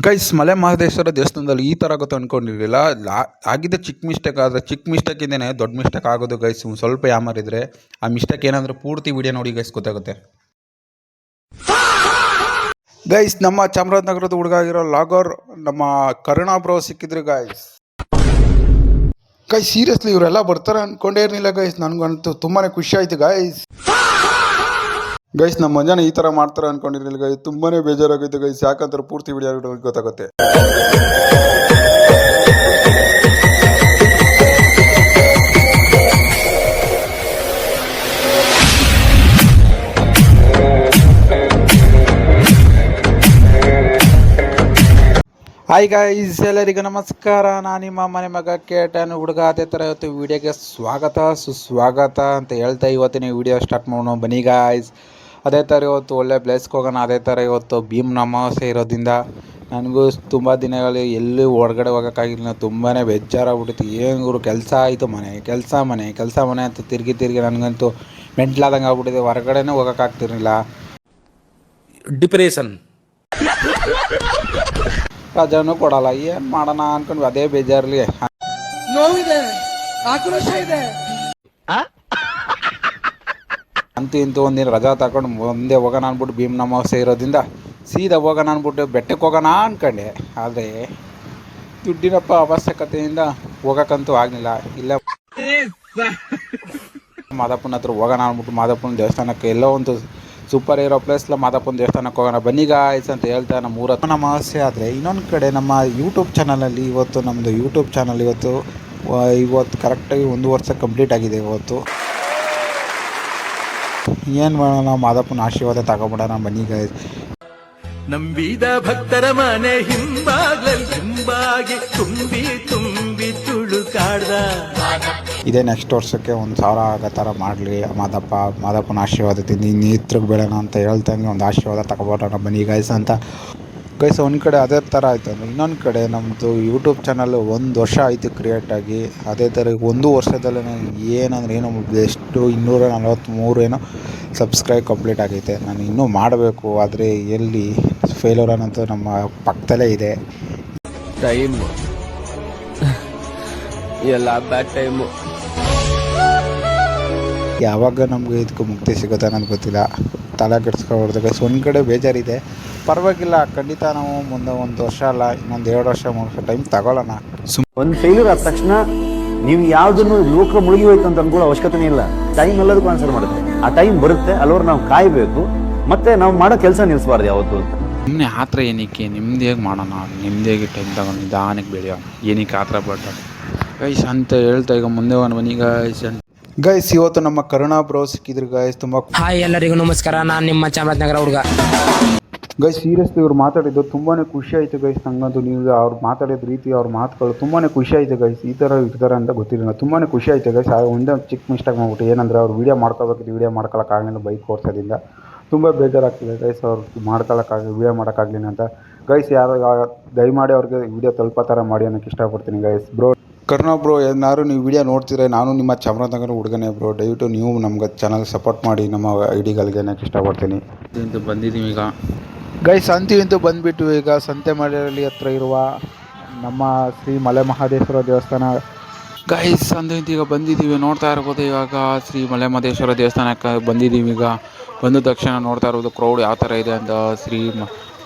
Guys, Male Mahadeshwara ದೇವಸ್ಥಾನದಲ್ಲಿ ಈ ಥರ ಆಗುತ್ತೆ ಅಂದ್ಕೊಂಡಿರಲಿಲ್ಲ. ಆಗಿದ್ದೆ ಚಿಕ್ಕ ಮಿಸ್ಟೇಕ್, ಆದರೆ ಚಿಕ್ಕ ಮಿಸ್ಟೇಕಿಂದೇ ದೊಡ್ಡ ಮಿಸ್ಟೇಕ್ ಆಗೋದು ಗೈಸ್. ಸ್ವಲ್ಪ ಯಾಮಾರಿದ್ರೆ ಆ ಮಿಸ್ಟೇಕ್ ಏನಾದರೂ ಪೂರ್ತಿ ವಿಡಿಯೋ ನೋಡಿ ಗೈಸ್ ಗೊತ್ತಾಗುತ್ತೆ. ಗೈಸ್, ನಮ್ಮ ಚಾಮರಾಜನಗರದ ಹುಡುಗ ಆಗಿರೋ ಲಾಗರ್ ನಮ್ಮ ಕರುಣಾ ಬ್ರೋ ಸಿಕ್ಕಿದ್ರು ಗೈಸ್. ಸೀರಿಯಸ್ಲಿ ಇವರೆಲ್ಲ ಬರ್ತಾರೆ ಅಂದ್ಕೊಂಡೇ ಇರಲಿಲ್ಲ ಗೈಸ್. ನನಗಂತೂ ತುಂಬಾ ಖುಷಿ ಆಯಿತು ಗೈಸ್. ನಮ್ಮ ಮಂಜಾನ ಈ ಥರ ಮಾಡ್ತಾರೆ ಅಂದ್ಕೊಂಡಿರಲಿಲ್ಲ ಗೈಸ್. ತುಂಬಾ ಬೇಜಾರಾಗುತ್ತೆ ಗೈಸ್. ಯಾಕಂದ್ರೆ ಪೂರ್ತಿ ವಿಡಿಯೋ ಗೊತ್ತಾಗುತ್ತೆ. ಹಾಯ್ ಗೈಸ್, ಎಲ್ಲರಿಗೂ ನಮಸ್ಕಾರ. ನಾನು ನಿಮ್ಮ ಮನೆ ಮಗ ಕೇಟನ್ ಹುಡುಗ. ಅದೇ ಥರ ಇವತ್ತು ವಿಡಿಯೋಗೆ ಸ್ವಾಗತ ಸುಸ್ವಾಗತ ಅಂತ ಹೇಳ್ತಾ ಇವತ್ತಿನ ವಿಡಿಯೋ ಸ್ಟಾರ್ಟ್ ಮಾಡೋಣ ಬನ್ನಿ ಗೈಸ್. ಅದೇ ಥರ ಇವತ್ತು ಒಳ್ಳೆ ಪ್ಲೇಸ್ಗೆ ಹೋಗೋಣ. ಅದೇ ಥರ ಇವತ್ತು ಭೀಮ್ ಅಮಾವಾಸ್ಯೆ ಇರೋದ್ರಿಂದ ನನಗೂ ತುಂಬ ದಿನಗಳು ಎಲ್ಲೂ ಹೊರಗಡೆ ಹೋಗೋಕ್ಕಾಗಿಲ್ಲ. ತುಂಬಾ ಬೇಜಾರಾಗ್ಬಿಟ್ಟಿತ್ತು. ಏನು ಕೆಲಸ ಆಯಿತು, ಕೆಲಸ ಮನೆ ಅಂತ ತಿರುಗಿ ನನಗಂತೂ ಮೆಂಟ್ಲಾದಂಗೆ ಆಗ್ಬಿಟ್ಟಿದೆ. ಹೊರಗಡೆನೇ ಹೋಗೋಕ್ಕಾಗ್ತಿರಲಿಲ್ಲ. ಡಿಪ್ರೆಷನ್ ರಜಾನೂ ಕೊಡಲ್ಲ. ಏನು ಮಾಡೋಣ ಅನ್ಕೊಂಡು ಅದೇ ಬೇಜಾರ್ಲಿ. ನೋವಿದೆ, ಆಕ್ರೋಶ ಇದೆ. ಇಂತೂ ಒಂದಿನ ರಜಾ ತಗೊಂಡು ಮುಂದೆ ಹೋಗೋಣ ಅಂದ್ಬಿಟ್ಟು ಭೀಮ್ ಅಮಾವಾಸ್ಯೆ ಇರೋದ್ರಿಂದ ಸೀದಾ ಹೋಗೋಣ ಅಂದ್ಬಿಟ್ಟು ಬೆಟ್ಟಕ್ಕೆ ಹೋಗೋಣ ಅಂದ್ಕೊಂಡೆ. ಆದರೆ ದುಡ್ಡಿನಪ್ಪ ಅವಶ್ಯಕತೆಯಿಂದ ಹೋಗೋಕ್ಕಂತೂ ಆಗಲಿಲ್ಲ. ಇಲ್ಲ ಮಾದಪ್ಪನ ಹತ್ರ ಹೋಗೋಣ ಅಂದ್ಬಿಟ್ಟು ಮಾದಪ್ಪನ ದೇವಸ್ಥಾನಕ್ಕೆ ಎಲ್ಲೋ ಒಂದು ಸೂಪರ್ ಇರೋ ಪ್ಲೇಸ್ಲ ಮಾದಪ್ಪನ ದೇವಸ್ಥಾನಕ್ಕೆ ಹೋಗೋಣ ಬನ್ನಿ ಗಾಯ್ಸ್ ಅಂತ ಹೇಳ್ತಾ ನಮ್ಮ ಊರ ಅಮಾವಾಸ್ಯೆ. ಆದರೆ ಇನ್ನೊಂದು ಕಡೆ ನಮ್ಮ ಯೂಟ್ಯೂಬ್ ಚಾನಲಲ್ಲಿ ನಮ್ಮದು ಯೂಟ್ಯೂಬ್ ಚಾನಲ್ ಇವತ್ತು ಕರೆಕ್ಟಾಗಿ 1 ವರ್ಷ ಕಂಪ್ಲೀಟ್ ಆಗಿದೆ. ಇವತ್ತು ಏನು ಮಾಡೋಣ, ಮಾದಪ್ಪನ ಆಶೀರ್ವಾದ ತಗೊಬಿಡೋಣ ಬನ್ನಿ ಗಾಯ್ಸ್. ನಂಬಿದ ಭಕ್ತರ ಮನೆ ಹಿಂಬಾಗಿ ತುಂಬಿ ತುಳುಕಾಡ್ದ. ಇದೇ ನೆಕ್ಸ್ಟ್ ವರ್ಷಕ್ಕೆ 1,000 ಆಗೋ ಥರ ಮಾಡಲಿ ಮಾದಪ್ಪನ ಆಶೀರ್ವಾದದಿಂದ ಇನ್ನಿತ್ರಕ್ಕೆ ಬೆಳೋಣ ಅಂತ ಹೇಳ್ತಂಗೆ ಒಂದು ಆಶೀರ್ವಾದ ತಗೊಬೋಣ ಬನ್ನಿ ಗೈಸ್ ಅಂತ ಗೈಸ್. ಒಂದು ಕಡೆ ಅದೇ ಥರ ಆಯಿತು ಅಂದರೆ ಇನ್ನೊಂದು ಕಡೆ ನಮ್ಮದು ಯೂಟ್ಯೂಬ್ ಚಾನಲ್ 1 ವರ್ಷ ಆಯಿತು ಕ್ರಿಯೇಟಾಗಿ. ಅದೇ ಥರ 1 ವರ್ಷದಲ್ಲೇ ಏನಂದ್ರೆ ಎಷ್ಟು 243 ಏನೋ ಸಬ್ಸ್ಕ್ರೈಬ್ ಕಂಪ್ಲೀಟ್ ಆಗೈತೆ. ನಾನು ಇನ್ನೂ ಮಾಡಬೇಕು, ಆದರೆ ಎಲ್ಲಿ ಫೇಲ್ಯೂರ್ ಅನ್ನೋದು ನಮ್ಮ ಪಕ್ಕದಲ್ಲೇ ಇದೆ. ಟೈಮು ಎಲ್ಲ ಬ್ಯಾಡ್ ಟೈಮು. ಯಾವಾಗ ನಮಗೆ ಇದಕ್ಕೆ ಮುಕ್ತಿ ಸಿಗುತ್ತೆ ಅನ್ನೋದು ಗೊತ್ತಿಲ್ಲ. ತಲೆ ಕೆಡಿಸ್ಕೊಬಾರ್ದು. ಒಂದು ಕಡೆ ಬೇಜಾರಿದೆ, ಪರವಾಗಿಲ್ಲ. ಖಂಡಿತ ನಾವು ಮುಂದೆ 1 ವರ್ಷ ಅಲ್ಲ, ಇನ್ನೊಂದು 2 ವರ್ಷ 3 ವರ್ಷ ಟೈಮ್ ತಗೊಳ್ಳೋಣ. ಒಂದು ಫೇಲ್ಯೂರ್ ಆದ ತಕ್ಷಣ ನೀವು ಯಾವುದನ್ನು ಲೋಕ ಮುಳುಗಿ ಹೋಯ್ತು ಅಂತ ಅನ್ಕೊಳ್ಳೋ ಅವಶ್ಯಕತೆನೇ ಇಲ್ಲ. ಟೈಮ್ ಎಲ್ಲದಕ್ಕೂ ಆನ್ಸರ್ ಮಾಡುತ್ತೆ. ಆ ಟೈಮ್ ಬರುತ್ತೆ, ಅಲ್ಲವ್ರು ನಾವು ಕಾಯಬೇಕು. ಮತ್ತೆ ನಾವು ಮಾಡೋ ಕೆಲಸ ನಿಲ್ಲಿಸಬಾರ್ದು ಯಾವತ್ತು ಅಂತ. ಸುಮ್ಮನೆ ಆ ಥರ ಏನಕ್ಕೆ ನಿಮ್ಮದೇಗೆ ಮಾಡೋಣ, ನಿಮ್ಮದೇಗೆ ಟೈಮ್ ತಗೊಂಡು ನಿಧಾನಕ್ಕೆ ಬೆಳೆಯೋಣ, ಏನಕ್ಕೆ ಆ ಥರ ಬಡ್ಡ ಗೈಸ್ ಅಂತ ಹೇಳ್ತಾ ಈಗ ಮುಂದೆ ಹೋಗೋಣ ಬನ್ನಿ ಗೈಸ್. ಇವತ್ತು ನಮ್ಮ ಕರುಣಾ ಬ್ರೋ ಸಿಕ್ಕಿದ್ರು ಗೈಸ್. ತುಂಬ ಹಾಯ್, ಎಲ್ಲರಿಗೂ ನಮಸ್ಕಾರ. ನಾನು ನಿಮ್ಮ ಚಾಮರಾಜನಗರ ಹುಡುಗ. ಗೈಸ್, ಸೀರಿಯಸ್ಲಿ ಇವ್ರು ಮಾತಾಡಿದ್ದು ತುಂಬಾ ಖುಷಿ ಆಯಿತು ಗೈಸ್. ನಂಗಂತೂ ನೀವು ಅವ್ರು ಮಾತಾಡಿದ ರೀತಿ, ಅವ್ರ ಮಾತುಗಳು ತುಂಬಾ ಖುಷಿ ಆಯಿತು ಗೈಸ್. ಈ ಥರ ಇರ್ತಾರೆ ಅಂತ ಗೊತ್ತಿರಲಿಲ್ಲ. ತುಂಬಾ ಖುಷಿ ಆಯಿತು ಗೈಸ್. ಒಂದೇ ಚಿಕ್ಕ ಮಿಸ್ಟೇಕ್ ಮಾಡ್ಬಿಟ್ಟು ಏನಂದರೆ ಅವ್ರು ವೀಡಿಯೋ ಮಾಡ್ಕೋಬೇಕಿತ್ತು, ವೀಡಿಯೋ ಮಾಡ್ಕೊಳಕ್ಕಾಗಲಿಲ್ಲ ಬೈಕ್ ಓಡಿಸೋದ್ರಿಂದ. ತುಂಬ ಬೇಜಾರಾಗ್ತಿದೆ ಗೈಸ್. ಅವ್ರು ವೀಡಿಯೋ ಮಾಡೋಕ್ಕಾಗಲಿಲ್ಲ ಅಂತ ಗೈಸ್. ಯಾರು ದಯಮಾಡಿ ಅವ್ರಿಗೆ ವೀಡಿಯೋ ತಲುಪೋ ಥರ ಮಾಡಿ ಅನ್ನೋಕ್ಕೆ ಇಷ್ಟಪಡ್ತೀನಿ ಗೈಸ್. ಬ್ರೋ ಕರುಣಾ ಬ್ರೋ, ಏನಾದ್ರು ನೀವು ವೀಡಿಯೋ ನೋಡ್ತಿದ್ರೆ, ನಾನು ನಿಮ್ಮ ಚಾಮರಾಜನಗರ ಹುಡುಗನೇ ಬ್ರೋ. ದಯವಿಟ್ಟು ನೀವು ನಮ್ಗೆ ಚಾನಲ್ ಸಪೋರ್ಟ್ ಮಾಡಿ, ನಮ್ಮ ಐಡಿಗಳಿಗೆ ಅನ್ನೋಕ್ಕೆ ಇಷ್ಟಪಡ್ತೀನಿ. ಬಂದಿದ್ದೀವಿ ಈಗ ಗೈಸ್. ಇಂತೂ ಬಂದುಬಿಟ್ಟು ಈಗ ಸಂತೆಮಳಲಿ ಹತ್ರ ಇರುವ ನಮ್ಮ ಶ್ರೀ ಮಲೆ ಮಹದೇಶ್ವರ ದೇವಸ್ಥಾನ ಗೈಸ್. ಈಗ ಬಂದಿದ್ದೀವಿ, ನೋಡ್ತಾ ಇರ್ಬೋದು. ಇವಾಗ ಶ್ರೀ ಮಲೆ ಮಹದೇಶ್ವರ ದೇವಸ್ಥಾನಕ್ಕೆ ಬಂದಿದ್ದೀವಿ. ಈಗ ಬಂದ ತಕ್ಷಣ ನೋಡ್ತಾ ಇರ್ಬೋದು ಕ್ರೌಡ್ ಯಾವ ಥರ ಇದೆ ಅಂತ. ಶ್ರೀ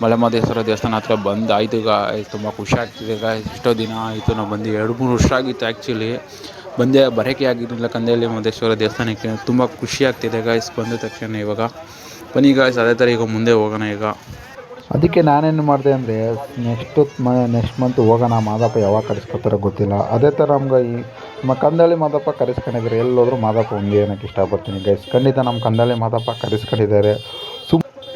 ಮಲೆ ಮಹದೇಶ್ವರ ದೇವಸ್ಥಾನ ಹತ್ರ ಬಂದಾಯಿತು ಗಾಯ್ಸ್. ತುಂಬ ಖುಷಿ ಆಗ್ತಿದೆ ಗಾಯ್ಸ್. ಎಷ್ಟೋ ದಿನ ಆಯಿತು ನಾವು ಬಂದು 2-3 ವರ್ಷ ಆಗಿತ್ತು ಆ್ಯಕ್ಚುಲಿ. ಬರೋಕ್ಕೆ ಆಗಿರಲಿಲ್ಲ ಕಂದೆಯಲ್ಲಿ ಮಹದೇಶ್ವರ ದೇವಸ್ಥಾನಕ್ಕೆ. ತುಂಬ ಖುಷಿ ಆಗ್ತಿದೆ ಗಾಯ್ಸ್ ಬಂದ ತಕ್ಷಣ. ಇವಾಗ ಬನ್ನಿ ಗಾಯ್ಸ್, ಅದೇ ಥರ ಈಗ ಮುಂದೆ ಹೋಗೋಣ. ಈಗ ಅದಕ್ಕೆ ನಾನೇನು ಮಾಡಿದೆ ಅಂದರೆ ನೆಕ್ಸ್ಟ್ ಮಂತ್ ಹೋಗೋಣ. ಮಾದಪ್ಪ ಯಾವಾಗ ಕರೆಸ್ಕೊತಾರೋ ಗೊತ್ತಿಲ್ಲ. ಅದೇ ಥರ ನಮ್ಗೆ ನಮ್ಮ ಕಂದಳ್ಳಿ ಮಾದಪ್ಪ ಕರೆಸ್ಕೊಂಡಿದ್ದಾರೆ. ಎಲ್ಲೋದ್ರೂ ಮಾದಪ್ಪ ಒಂದೇ ಅನ್ನೋಕ್ಕೆ ಇಷ್ಟಪಡ್ತೀನಿ ಗೈಸ್. ಖಂಡಿತ ನಮ್ಮ ಕಂದಳ್ಳಿ ಮಾದಪ್ಪ ಕರೆಸ್ಕೊಂಡಿದ್ದಾರೆ.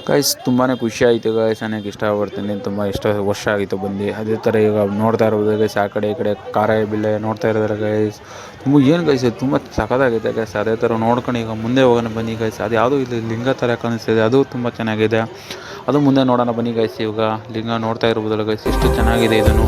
ಗೈಸ್ ತುಂಬಾ ಖುಷಿ ಆಯಿತು ಗೈಸ್ ಅನ್ನೋಕ್ಕೆ ಇಷ್ಟಪಡ್ತೀನಿ. ತುಂಬ ಎಷ್ಟೋ ವರ್ಷ ಆಗಿತ್ತು ಬಂದು. ಅದೇ ಥರ ಈಗ ನೋಡ್ತಾ ಇರ್ಬೋದು ಗೈಸ್. ಆ ಕಡೆ ಈ ಕಡೆ ಕಾರ ಬಿಲ್ಲೆ ನೋಡ್ತಾ ಇರೋದ್ರೆ ಗೈಸ್. ಏನು ಗೈಸ್ ತುಂಬ ಸಖತ್ತಾಗಿದೆ ಗೈಸ್. ಅದೇ ಥರ ನೋಡ್ಕೊಂಡು ಈಗ ಮುಂದೆ ಹೋಗೋಣ ಬನ್ನಿ ಗೈಸ್. ಅದು ಯಾವುದೂ ಇಲ್ಲಿ ಲಿಂಗ ಥರ ಕಾಣಿಸ್ತಿದೆ, ಅದು ತುಂಬ ಚೆನ್ನಾಗಿದೆ. ಅದು ಮುಂದೆ ನೋಡೋಣ ಬನ್ನಿ ಗೈಸ್. ಇವಾಗ ಲಿಂಗ ನೋಡ್ತಾ ಇರ್ಬೋದಲ್ಲ ಗೈಸ್, ಎಷ್ಟು ಚೆನ್ನಾಗಿದೆ ಇದನ್ನು.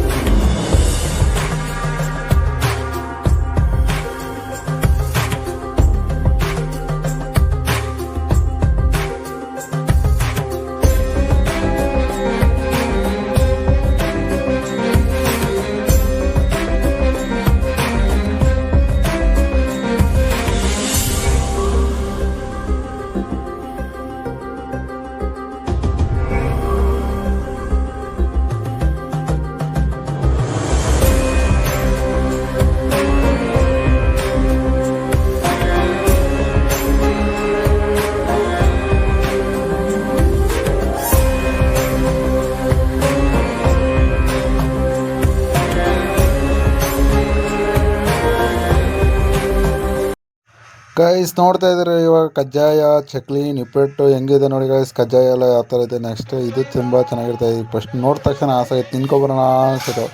ಗೈಸ್ ನೋಡ್ತಾ ಇದ್ದಾರೆ ಇವಾಗ ಕಜ್ಜಾಯ ಚಕ್ಲಿ ನಿಪ್ಪಟ್ಟು ಹೆಂಗಿದೆ ನೋಡಿ ಗೈಸ್. ಕಜ್ಜಾಯ ಎಲ್ಲ ಯಾವ ಥರ ಇದೆ. ನೆಕ್ಸ್ಟ್ ಇದು ತುಂಬ ಚೆನ್ನಾಗಿರ್ತದೆ. ಫಸ್ಟ್ ನೋಡಿದ ತಕ್ಷಣ ಆಸೆ ಆಯ್ತು ತಿನ್ಕೊಬರೋಣ ಅನ್ಸುತ್ತೆ.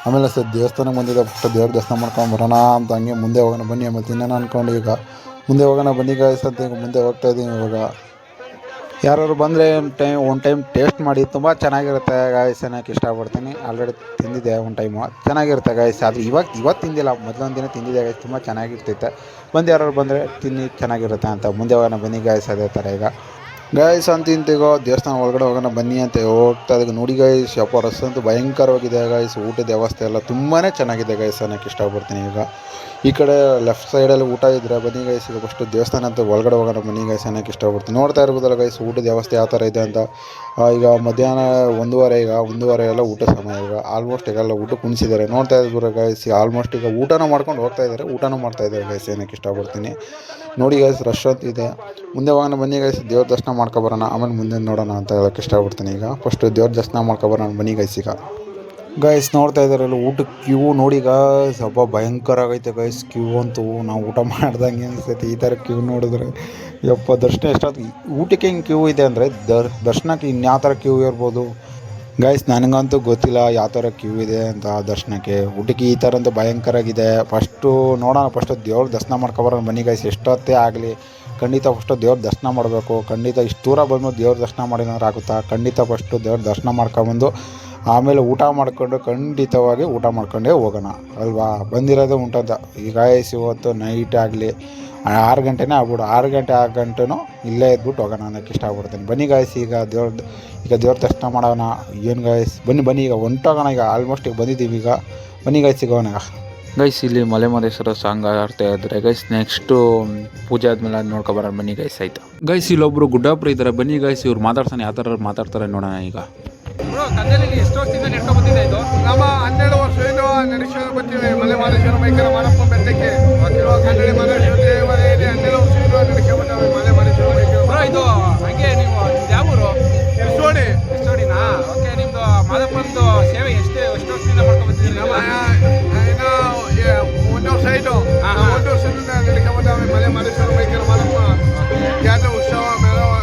ಆಮೇಲೆ ಸರ್ ದೇವಸ್ಥಾನಕ್ಕೆ ಬಂದಿದ್ದೆ. ಫಸ್ಟ್ ದೇವ್ರ ದರ್ಶನ ಮಾಡ್ಕೊಂಡು ಬರೋಣ ಅಂತ ಹಂಗೆ ಮುಂದೆ ಹೋಗೋಣ ಬನ್ನಿ ಆಮೇಲೆ ತಿನ್ನೋಣ ಅಂದ್ಕೊಂಡು ಈಗ ಮುಂದೆ ಹೋಗೋಣ ಬನ್ನಿ ಗೈಸ್ ಅಂತ ಈಗ ಮುಂದೆ ಹೋಗ್ತಾ ಇದ್ದೀನಿ. ಇವಾಗ ಯಾರು ಬಂದರೆ ಒಂದು ಟೈಮ್ ಟೇಸ್ಟ್ ಮಾಡಿ, ತುಂಬ ಚೆನ್ನಾಗಿರುತ್ತೆ ಗಾಯ್ಸ್. ಅನ್ನೋಕ್ಕೆ ಇಷ್ಟಪಡ್ತೀನಿ. ಆಲ್ರೆಡಿ ತಿಂದಿದ್ದೆ ಒಂದು ಟೈಮು, ಚೆನ್ನಾಗಿರುತ್ತೆ ಗಾಯ್ಸ್. ಆದರೆ ಇವತ್ತು ತಿಂದಿಲ್ಲ, ಮೊದಲೊಂದು ದಿನ ತಿಂದಿದ್ದೆ ಗಾಯ್ಸ್, ತುಂಬ ಚೆನ್ನಾಗಿರ್ತೈತೆ. ಬಂದು ಯಾರು ಬಂದರೆ ತಿನ್ನಿ, ಚೆನ್ನಾಗಿರುತ್ತೆ ಅಂತ ಮುಂದೆ ಹೋಗೋಣ ಬನ್ನಿ ಗಾಯ್ಸ್. ಅದೇ ಥರ ಈಗ ಗಾಯ್ಸ್ ಅಂತಿಂತಿಗೋ ದೇವಸ್ಥಾನ ಒಳಗಡೆ ಹೋಗೋಣ ಬನ್ನಿ ಅಂತ ಹೋಗ್ತಾ ಇದ್ದಾಗ ನೋಡಿ ಗಾಯ್ಸ್, ಯಪ್ಪ ರಸ್ ಅಂತೂ ಭಯಂಕರವಾಗಿದೆ ಗಾಯ್ಸ್. ಊಟದ ವ್ಯವಸ್ಥೆ ಎಲ್ಲ ತುಂಬಾ ಚೆನ್ನಾಗಿದೆ ಗಾಯ್ಸ್ ಅನ್ನೋಕ್ಕೆ ಇಷ್ಟಪಡ್ತೀನಿ. ಈಗ ಈ ಕಡೆ ಲೆಫ್ಟ್ ಸೈಡಲ್ಲಿ ಊಟ ಇದ್ದರೆ ಬನ್ನಿ ಗೈಸ್. ಈಗ ಫಸ್ಟು ದೇವಸ್ಥಾನ ಅಂತ ಒಳಗಡೆ ಹೋಗೋಣ ಬನ್ನಿ ಗೈಸ್ ಅನ್ನೋಕ್ಕೆ ಇಷ್ಟಪಡ್ತೀನಿ. ನೋಡ್ತಾ ಇರ್ಬೋದಲ್ಲ ಗೈಸ್ ಊಟದ ವ್ಯವಸ್ಥೆ ಯಾವ ಥರ ಇದೆ ಅಂತ. ಈಗ ಮಧ್ಯಾಹ್ನ 1:30 ಎಲ್ಲ ಊಟ ಸಮಯ. ಈಗ ಆಲ್ಮೋಸ್ಟ್ ಈಗೆಲ್ಲ ಊಟ ಕುಣಿಸಿದ್ದಾರೆ ನೋಡ್ತಾ ಇದ್ರು ಗೈಸ್. ಆಲ್ಮೋಸ್ಟ್ ಈಗ ಊಟನೂ ಮಾಡ್ಕೊಂಡು ಹೋಗ್ತಾ ಇದ್ದಾರೆ, ಊಟನೂ ಮಾಡ್ತಾಯಿದ್ದಾರೆ ಗೈಸ್ ಅನ್ನೋಕ್ಕೆ ಇಷ್ಟಪಡ್ತೀನಿ. ನೋಡಿ ಗೈಸ್ ರಶ್ ಅಂತಿದೆ. ಮುಂದೆ ಹೋಗೋಣ ಬನ್ನಿ ಗೈಸ್, ದೇವ್ರ ದರ್ಶನ ಮಾಡ್ಕೊಬರೋಣ ಆಮೇಲೆ ಮುಂದೆ ನೋಡೋಣ ಅಂತ ಹೇಳೋಕ್ಕೆ ಇಷ್ಟಪಡ್ತೀನಿ. ಈಗ ಫಸ್ಟು ದೇವ್ರ ದರ್ಶನ ಮಾಡ್ಕೊಬರೋಣ ಬನ್ನಿ ಗೈಸ್. ಈಗ ಗೈಸ್ ನೋಡ್ತಾ ಇದ್ದಾರಲ್ಲ ಊಟಕ್ಕೆ ಕ್ಯೂ ನೋಡಿ ಗೈಸ್, ಹಬ್ಬ ಭಯಂಕರ ಆಗೈತೆ ಗೈಸ್. ಕ್ಯೂ ಅಂತೂ ನಾವು ಊಟ ಮಾಡ್ದಂಗೆ ಅನಿಸ್ತೈತೆ ಈ ಥರ ಕ್ಯೂ ನೋಡಿದ್ರೆ. ಯಪ್ಪ ದರ್ಶನ ಎಷ್ಟಾದ್ರು ಊಟಕ್ಕೆ ಹಿಂಗೆ ಕ್ಯೂ ಇದೆ ಅಂದರೆ ದರ್ಶನಕ್ಕೆ ಇನ್ಯಾವ ಥರ ಕ್ಯೂ ಇರ್ಬೋದು ಗೈಸ್. ನನಗಂತೂ ಗೊತ್ತಿಲ್ಲ ಯಾವ ಥರ ಕ್ಯೂ ಇದೆ ಅಂತ ದರ್ಶನಕ್ಕೆ. ಊಟಕ್ಕೆ ಈ ಥರ ಅಂತೂ ಭಯಂಕರ ಆಗಿದೆ. ಫಸ್ಟು ನೋಡೋಣ, ಫಸ್ಟು ದೇವ್ರ ದರ್ಶನ ಮಾಡ್ಕೊಬರೋಣ ಬನ್ನಿ ಗೈಸ್. ಎಷ್ಟೊತ್ತೇ ಆಗಲಿ ಖಂಡಿತ ಫಸ್ಟು ದೇವ್ರ ದರ್ಶನ ಮಾಡಬೇಕು. ಖಂಡಿತ ಇಷ್ಟು ದೂರ ಬಂದು ದೇವ್ರ ದರ್ಶನ ಮಾಡಿದ್ರೆ ಆಗುತ್ತಾ? ಖಂಡಿತ ಫಸ್ಟು ದೇವ್ರ ದರ್ಶನ ಮಾಡ್ಕೊಂಬಂದು ಆಮೇಲೆ ಊಟ ಮಾಡ್ಕೊಂಡು ಖಂಡಿತವಾಗಿ ಊಟ ಮಾಡ್ಕೊಂಡೇ ಹೋಗೋಣ ಅಲ್ವಾ. ಬಂದಿರೋದು ಊಟದ ಈಗ ಗೈಸ್ ಇವತ್ತು ನೈಟ್ ಆಗಲಿ 6 ಗಂಟೆನೇ ಆಗ್ಬಿಡು, 6 ಗಂಟೆನೂ ಇಲ್ಲೇ ಇದ್ಬಿಟ್ಟು ಹೋಗೋಣ ಅನ್ನೋಕ್ಕೆ ಇಷ್ಟಪಡ್ತೀನಿ. ಬನ್ನಿ ಗಾಯ್ಸ್ ಈಗ ದೇವ್ರ ದರ್ಶನ ಮಾಡೋಣ. ಏನು ಗಾಯ್ಸ್ ಬನ್ನಿ ಈಗ ಹೊಂಟೋಗೋಣ. ಈಗ ಆಲ್ಮೋಸ್ಟ್ ಈಗ ಬಂದಿದ್ದೀವಿ. ಈಗ ಬನ್ನಿ ಗಾಯ್ಸ್ ಸಿಗೋಣ. ಗೈಸ್ ಇಲ್ಲಿ ಮಲೆ ಮಹದೇಶ್ವರ ಸಾಂಗ್ ಆಡ್ತಾ ಇದ್ದಾರೆ ಗೈಸ್. ನೆಕ್ಸ್ಟು ಪೂಜೆ ಆದಮೇಲೆ ಅದು ನೋಡ್ಕೊಬರೋಣ ಬನ್ನಿ ಗೈಸ್. ಆಯಿತು ಗೈಸ್, ಇಲ್ಲೊಬ್ರು ಗುಡ್ಡಾಪುರ ಇದ್ದಾರೆ ಬನ್ನಿ ಗೈಸ್. ಇವ್ರು ಮಾತಾಡ್ತಾನೆ, ಯಾವ ಥರ ಮಾತಾಡ್ತಾರೆ ನೋಡೋಣ. ಈಗ ಕನ್ನಡಲ್ಲಿ ಎಷ್ಟು ವರ್ಷದಿಂದ ನೆಡ್ಕೊಂಡು ಬಂದಿದೆ ಇದು? ನಮ್ಮ 12 ವರ್ಷದಿಂದ ನಡೆಸ್ಕೊಂಡು ಬರ್ತೀವಿ ಮಲೆ ಮಹದೇಶ್ವರ ಮೈಕರ ಮಾರಪ್ಪ ಬೆಟ್ಟಕ್ಕೆ. ಕನ್ನಡ ಮಹದೇಶ್ವರ ದೇವಾಲಯದಲ್ಲಿ 12 ವರ್ಷದಿಂದ ನಡೆಸ್ಕೊಂಡು ಬರ್ತೀವಿ ಮಲೆ ಮಹದೇಶ್ವರ ಮೈಕರ. ಇದು ಹಂಗೆ ನೀವು ಯಾವ ಊರು? ಎಷ್ಟೋಡಿನಾ? ಓಕೆ, ನಿಮ್ಮದು ಮಾದಪ್ಪಂದು ಸೇವೆ ಎಷ್ಟು ವರ್ಷದಿಂದ ಮಾಡ್ಕೊಂಡು ಬಂದಿದ್ದೀರಿ? ನಮ್ಮ ಇನ್ನು 1 ವರ್ಷ ಆಯಿತು. 1 ವರ್ಷದಿಂದ ನಡೆಸ್ಕೊಂಡು ಬರ್ತೀವಿ ಮಲೆ ಮಹದೇಶ್ವರ ಮೈಕರ ಮಾರಪ್ಪ ಜಾತ್ರೆ ಉತ್ಸವ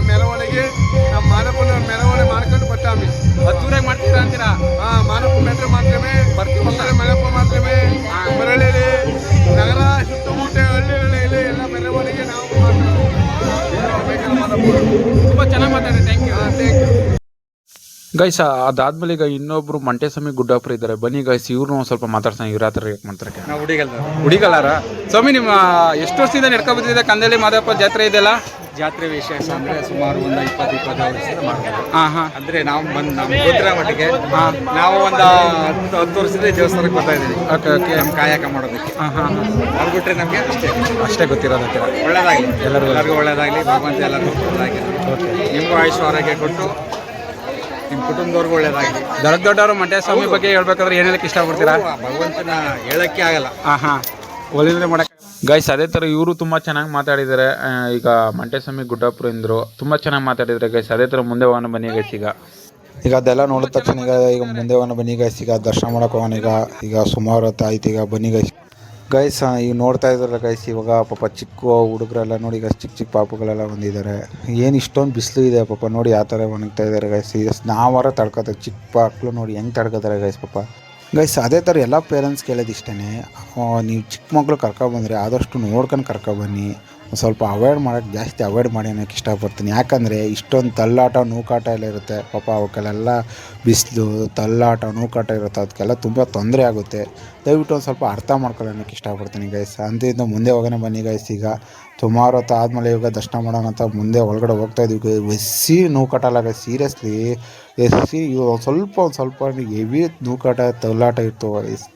ಮೆರವಣಿಗೆ. ನಮ್ಮ ಮಾದಪ್ಪನ ಮೆರವಣಿಗೆ ಮಾಡ್ಕೊಂಡು ಬರ್ತಾವೆ. ಹತ್ತೂರಾಗ ಮಾಡ್ತೀರಾ ಅಂತೀರಾ? ಮಾನಪ್ಪ ಮೆಟ್ರೆ ಮಾಡ್ತೇವೆ, ಮಲೆಪ್ಪ ಮಾಡ್ತೇವೆ. ಮರಳಿಲಿ ನಗರ ಸುತ್ತಮುತ್ತ ಹಳ್ಳಿಗಳಲ್ಲಿ ಎಲ್ಲ ಮೆರವಣಿಗೆ ನಾವು ತುಂಬ ಚೆನ್ನಾಗಿ ಮಾತಾಡಿ. Thank you. ಗೈಸ್ ಅದಾದ್ಮೇಲೆ ಈಗ ಇನ್ನೊಬ್ರು ಮಂಟೇಸ್ವಾಮಿ ಗುಡ್ಡಾಪುರ ಇದ್ದಾರೆ ಬನ್ನಿ ಗೈಸ್. ಇವ್ರನ್ನ ಒಂದು ಸ್ವಲ್ಪ ಮಾತಾಡ್ತಾನೆ. ಇವ್ರ ಹತ್ರ ಹೇಗೆ ಮಾಡ್ತಾರೆ? ನಾವು ಹುಡಿಗಲ್ಲಾರ ಸ್ವಾಮಿ. ನಿಮ್ಮ ಎಷ್ಟು ವರ್ಷದಿಂದ ನಡ್ಕೊ ಬಂದಿದೆ ಕಂದಳ್ಳಿ ಮಾದಪ್ಪ ಜಾತ್ರೆ ಇದೆಯಲ್ಲ? ಜಾತ್ರೆ ವಿಶೇಷ ಅಂದರೆ ಸುಮಾರು ಒಂದು 20-25 ವರ್ಷದಿಂದ ಮಾಡ್ತೀವಿ. ಹಾಂ. ಅಂದರೆ ನಾವು ನಮ್ಮ ಗೊತ್ತಿರೋ ಮಟ್ಟಿಗೆ ನಾವು ಒಂದು 10 ವರ್ಷದಿಂದ ದೇವಸ್ಥಾನಕ್ಕೆ ಬರ್ತಾ ಇದ್ದೀವಿ. ಓಕೆ. ನಮ್ಮ ಕಾಯಕ ಮಾಡೋದಕ್ಕೆ. ಹಾಂ. ಅದು ಬಿಟ್ಟರೆ ನಮಗೆ ಅಷ್ಟೇ ಗೊತ್ತಿರೋದು. ಒಳ್ಳೇದಾಗಲಿ, ಎಲ್ಲರಿಗೂ ಒಳ್ಳೇದಾಗಲಿ. ಭಗವಂತ ಎಲ್ಲರಿಗೂ ಒಳ್ಳೇದಾಗಲಿ. ನಿಮಗೂ ಆಯುಷ್ಯ ಆರೋಗ್ಯ ಕೊಟ್ಟು ನಿಮ್ಮ ಕುಟುಂಬದವ್ರಿಗೂ ಒಳ್ಳೇದಾಗಲಿ. ದೊಡ್ಡವರು ಮಂಟೇಸ್ವಾಮಿ ಬಗ್ಗೆ ಹೇಳ್ಬೇಕಾದ್ರೆ ಏನು ಹೇಳಕ್ಕೆ ಇಷ್ಟಪಡ್ತೀರಾ? ಭಗವಂತನ ಹೇಳಕ್ಕೆ ಆಗಲ್ಲ. ಹಾಂ. ಒಳ್ಳೆಯದೇ ಮಾಡಕ್ಕೆ ಗೈಸ್ ಅದೇ ಥರ ಇವರು ತುಂಬ ಚೆನ್ನಾಗಿ ಮಾತಾಡಿದ್ದಾರೆ. ಈಗ ಮಂಟೇಸ್ವಾಮಿ ಗುಡ್ಡಾಪುರ ಇಂದರು ತುಂಬ ಚೆನ್ನಾಗಿ ಮಾತಾಡಿದ್ದಾರೆ ಗೈಸ್. ಅದೇ ಥರ ಮುಂದೆ ಹೋಗೋಣ ಬನ್ನಿ ಗೈಸ್. ಈಗ ಅದೆಲ್ಲ ನೋಡಿದ ತಕ್ಷಣ ಈಗ ಮುಂದೆ ಹೋಗೋಣ ಬನ್ನಿ ಗೈಸ್. ಈಗ ದರ್ಶನ ಮಾಡೋಕೆ ಹೋಗೋಣ. ಈಗ ಸುಮಾರು ಹೊತ್ತು ಆಯ್ತು. ಈಗ ಬನ್ನಿ ಗೈಸ್ ಈಗ ನೋಡ್ತಾ ಇದ್ದಾರಲ್ಲ ಗೈಸ್. ಇವಾಗ ಪಾಪ ಚಿಕ್ಕ ಹುಡುಗರೆಲ್ಲ ನೋಡಿ ಗೈಸ್, ಚಿಕ್ಕ ಪಾಪುಗಳೆಲ್ಲ ಬಂದಿದ್ದಾರೆ. ಏನು ಇಷ್ಟೊಂದು ಬಿಸಿಲು ಇದೆ ಪಾಪ ನೋಡಿ ಯಾವ ಥರ ಒಣಗ್ತಾ ಇದ್ದಾರೆ ಗೈಸ್. ನಾವಾರ ತಡ್ಕೋತಾರೆ, ಚಿಕ್ಕ ಮಕ್ಕಳು ನೋಡಿ ಹೆಂಗೆ ತಡ್ಕೋತಾರೆ ಗೈಸ್ ಪಾಪ. ಗೈಸ್ ಅದೇ ಥರ ಎಲ್ಲ ಪೇರೆಂಟ್ಸ್ ಕೇಳೋದು ಇಷ್ಟೇ, ನೀವು ಚಿಕ್ಕ ಮಕ್ಕಳು ಕರ್ಕೊಬಂದರೆ ಆದಷ್ಟು ನೋಡ್ಕೊಂಡು ಕರ್ಕೊಬನ್ನಿ. ಸ್ವಲ್ಪ ಜಾಸ್ತಿ ಅವಾಯ್ಡ್ ಮಾಡಿ ಅನ್ನೋಕ್ಕೆ ಇಷ್ಟಪಡ್ತೀನಿ. ಯಾಕಂದರೆ ಇಷ್ಟೊಂದು ತಳ್ಳಾಟ ನೂಕಾಟ ಎಲ್ಲ ಇರುತ್ತೆ ಪಾಪ. ಅವಕ್ಕೆಲ್ಲ ಬಿಸಿಲು ತಳ್ಳಾಟ ನೂಕಾಟ ಇರುತ್ತೆ, ಅದಕ್ಕೆಲ್ಲ ತುಂಬ ತೊಂದರೆ ಆಗುತ್ತೆ. ದಯವಿಟ್ಟು ಒಂದು ಸ್ವಲ್ಪ ಅರ್ಥ ಮಾಡ್ಕೊಳ್ಳೋ ಅನ್ನೋಕ್ಕೆ ಇಷ್ಟಪಡ್ತೀನಿ ಗೈಸ್. ಅಂತಿಂದ ಮುಂದೆ ಹೋಗೋಣ ಬನ್ನಿ ಗೈಸ್. ಈಗ ಸುಮಾರು ಹೊತ್ತು ಆದಮೇಲೆ ಇವಾಗ ದರ್ಶನ ಮಾಡೋಣ ಅಂತ ಮುಂದೆ ಒಳಗಡೆ ಹೋಗ್ತಾ ಇದ್ದೀವಿ. ಎಸ್ಸಿ ನೂಕಾಟ ಅಲ್ಲ ಗೈಸ್, ಸೀರಿಯಸ್ಲಿ ಒಂದು ಸ್ವಲ್ಪ ಹೆವಿ ನೂಕಾಟ ತಳ್ಳಾಟ ಇತ್ತು.